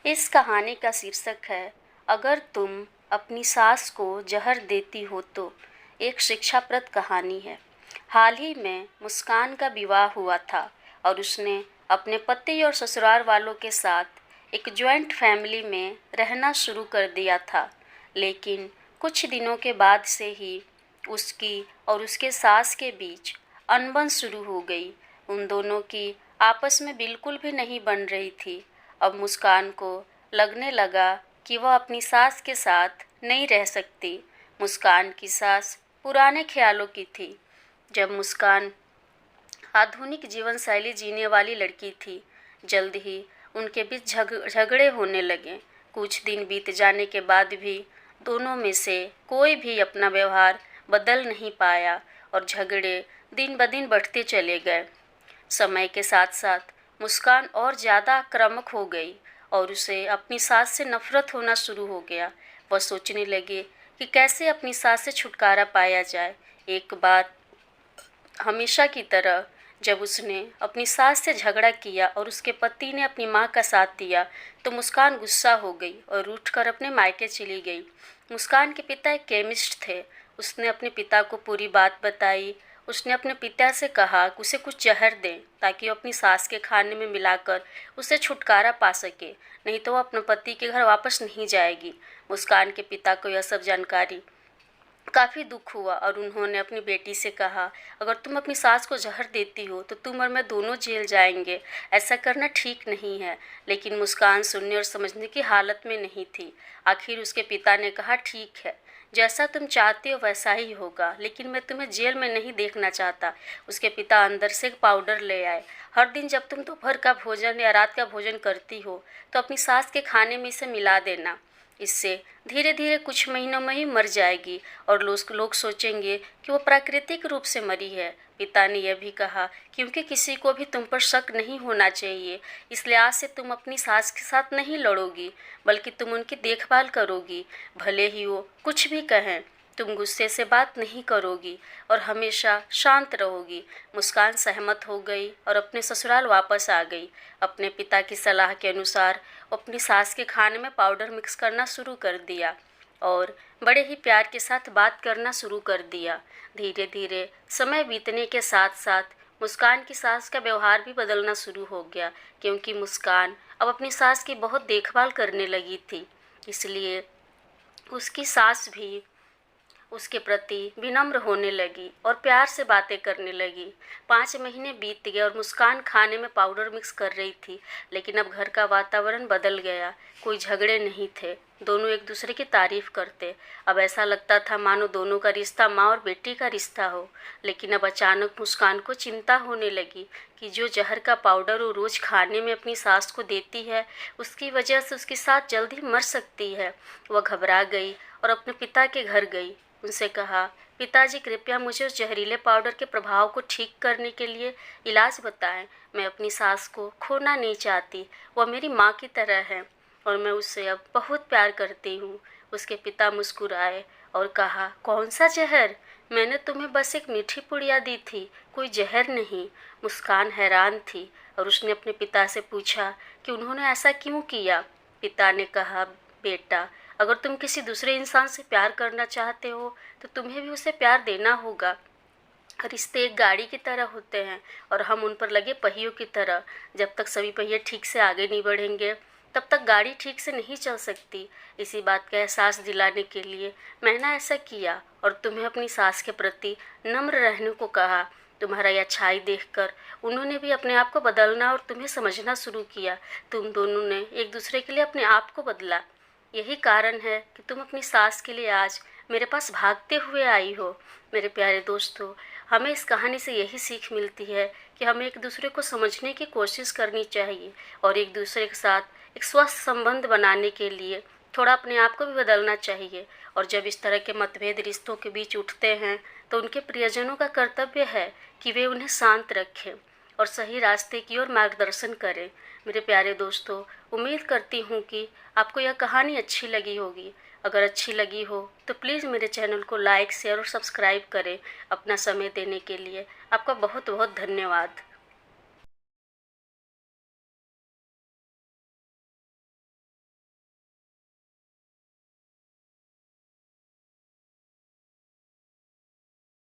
इस कहानी का शीर्षक है अगर तुम अपनी सास को जहर देती हो तो। एक शिक्षाप्रद कहानी है। हाल ही में मुस्कान का विवाह हुआ था और उसने अपने पति और ससुराल वालों के साथ एक जॉइंट फैमिली में रहना शुरू कर दिया था। लेकिन कुछ दिनों के बाद से ही उसकी और उसके सास के बीच अनबन शुरू हो गई। उन दोनों की आपस में बिल्कुल भी नहीं बन रही थी। अब मुस्कान को लगने लगा कि वह अपनी सास के साथ नहीं रह सकती। मुस्कान की सास पुराने ख्यालों की थी। जब मुस्कान आधुनिक जीवन शैली जीने वाली लड़की थी, जल्द ही उनके बीच झगड़े होने लगे। कुछ दिन बीत जाने के बाद भी दोनों में से कोई भी अपना व्यवहार बदल नहीं पाया और झगड़े दिन ब दिन बढ़ते चले गए। समय के साथ साथ मुस्कान और ज़्यादा आक्रामक हो गई और उसे अपनी सास से नफरत होना शुरू हो गया। वह सोचने लगे कि कैसे अपनी सास से छुटकारा पाया जाए। एक बार हमेशा की तरह जब उसने अपनी सास से झगड़ा किया और उसके पति ने अपनी माँ का साथ दिया तो मुस्कान गुस्सा हो गई और उठकर अपने मायके चली गई। मुस्कान के पिता एक केमिस्ट थे। उसने अपने पिता को पूरी बात बताई। उसने अपने पिता से कहा कि उसे कुछ जहर दें ताकि वो अपनी सास के खाने में मिलाकर उसे छुटकारा पा सके, नहीं तो वो अपने पति के घर वापस नहीं जाएगी। मुस्कान के पिता को यह सब जानकारी काफ़ी दुख हुआ और उन्होंने अपनी बेटी से कहा, अगर तुम अपनी सास को जहर देती हो तो तुम और मैं दोनों जेल जाएंगे। ऐसा करना ठीक नहीं है। लेकिन मुस्कान सुनने और समझने की हालत में नहीं थी। आखिर उसके पिता ने कहा, ठीक है, जैसा तुम चाहते हो वैसा ही होगा, लेकिन मैं तुम्हें जेल में नहीं देखना चाहता। उसके पिता अंदर से एक पाउडर ले आए। हर दिन जब तुम दोपहर का भोजन या रात का भोजन करती हो तो अपनी सास के खाने में इसे मिला देना। इससे धीरे धीरे कुछ महीनों में ही मर जाएगी और लोग सोचेंगे कि वो प्राकृतिक रूप से मरी है। पिता ने यह भी कहा, क्योंकि किसी को भी तुम पर शक नहीं होना चाहिए, इसलिए आज से तुम अपनी सास के साथ नहीं लड़ोगी, बल्कि तुम उनकी देखभाल करोगी। भले ही वो कुछ भी कहें, तुम गुस्से से बात नहीं करोगी और हमेशा शांत रहोगी। मुस्कान सहमत हो गई और अपने ससुराल वापस आ गई। अपने पिता की सलाह के अनुसार अपनी सास के खाने में पाउडर मिक्स करना शुरू कर दिया और बड़े ही प्यार के साथ बात करना शुरू कर दिया। धीरे धीरे समय बीतने के साथ साथ मुस्कान की सास का व्यवहार भी बदलना शुरू हो गया, क्योंकि मुस्कान अब अपनी सास की बहुत देखभाल करने लगी थी। इसलिए उसकी सास भी उसके प्रति विनम्र होने लगी और प्यार से बातें करने लगी। 5 महीने बीत गए और मुस्कान खाने में पाउडर मिक्स कर रही थी, लेकिन अब घर का वातावरण बदल गया। कोई झगड़े नहीं थे, दोनों एक दूसरे की तारीफ करते। अब ऐसा लगता था मानो दोनों का रिश्ता माँ और बेटी का रिश्ता हो। लेकिन अब अचानक मुस्कान को चिंता होने लगी कि जो जहर का पाउडर वो रोज़ खाने में अपनी सास को देती है, उसकी वजह से उसकी सास जल्द ही मर सकती है। वह घबरा गई और अपने पिता के घर गई। उनसे कहा, पिताजी कृपया मुझे उस जहरीले पाउडर के प्रभाव को ठीक करने के लिए इलाज बताएं। मैं अपनी सास को खोना नहीं चाहती। वह मेरी माँ की तरह है और मैं उससे अब बहुत प्यार करती हूँ। उसके पिता मुस्कुराए और कहा, कौन सा जहर? मैंने तुम्हें बस एक मीठी पुड़िया दी थी, कोई जहर नहीं। मुस्कान हैरान थी और उसने अपने पिता से पूछा कि उन्होंने ऐसा क्यों किया। पिता ने कहा, बेटा, अगर तुम किसी दूसरे इंसान से प्यार करना चाहते हो तो तुम्हें भी उसे प्यार देना होगा। रिश्ते एक गाड़ी की तरह होते हैं और हम उन पर लगे पहियों की तरह। जब तक सभी पहिए ठीक से आगे नहीं बढ़ेंगे तब तक गाड़ी ठीक से नहीं चल सकती। इसी बात का एहसास दिलाने के लिए मैंने ऐसा किया और तुम्हें अपनी सास के प्रति नम्र रहने को कहा। तुम्हारा यह अच्छाई देखकर उन्होंने भी अपने आप को बदलना और तुम्हें समझना शुरू किया। तुम दोनों ने एक दूसरे के लिए अपने आप को बदला। यही कारण है कि तुम अपनी सास के लिए आज मेरे पास भागते हुए आई हो। मेरे प्यारे दोस्तों, हमें इस कहानी से यही सीख मिलती है कि हमें एक दूसरे को समझने की कोशिश करनी चाहिए और एक दूसरे के साथ एक स्वस्थ संबंध बनाने के लिए थोड़ा अपने आप को भी बदलना चाहिए। और जब इस तरह के मतभेद रिश्तों के बीच उठते हैं तो उनके प्रियजनों का कर्तव्य है कि वे उन्हें शांत रखें और सही रास्ते की ओर मार्गदर्शन करें। मेरे प्यारे दोस्तों, उम्मीद करती हूँ कि आपको यह कहानी अच्छी लगी होगी। अगर अच्छी लगी हो तो प्लीज़ मेरे चैनल को लाइक, शेयर और सब्सक्राइब करें। अपना समय देने के लिए आपका बहुत बहुत धन्यवाद।